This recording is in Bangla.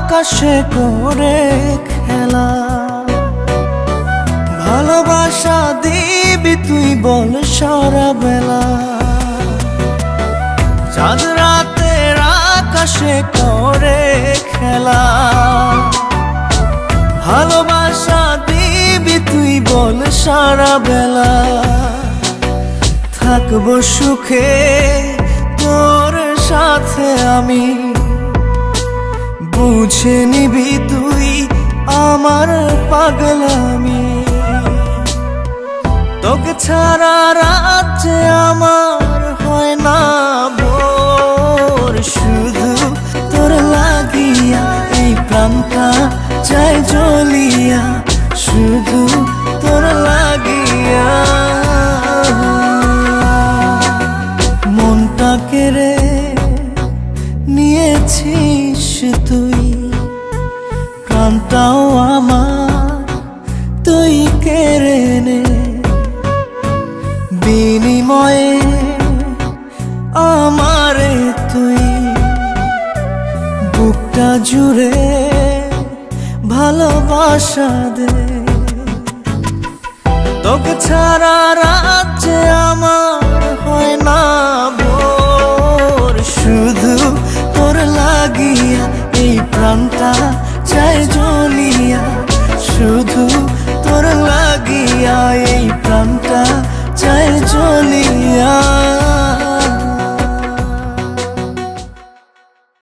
আকাশে করে খেলা। ভালোবাসা দিবি তুই বল সারা বেলা। চাঁদ রাতের আকাশে করে খেলা। ভালোবাসা দিবি তুই বল সারা বেলা। থাকবো সুখে তোর সাথে আমি, বুঝে নিবি তুই আমার পাগলামি। তোকে ছাড়া রাজ্যে আমার হয় না ভোর। শুধু তোর লাগিয়া এই প্রাণটা চাই জ্বলিয়া, শুধু তোর লাগিয়া। মনটা কেড়ে নিয়েছিস তুই, প্রাণটাও আমার তুই কেড়ে নে। বিনিময়ে আমারে তুই বুকটা জুড়ে ভালোবাসা দে। তোকে ছাড়া রাজ্যে আমার হয় না ভোর। শুধু তোর লাগিয়া এই প্রাণটা চাই জ্বলিয়া, শুধু তোর লাগিয়া এই প্রাণটা চাই জ্বলিয়া।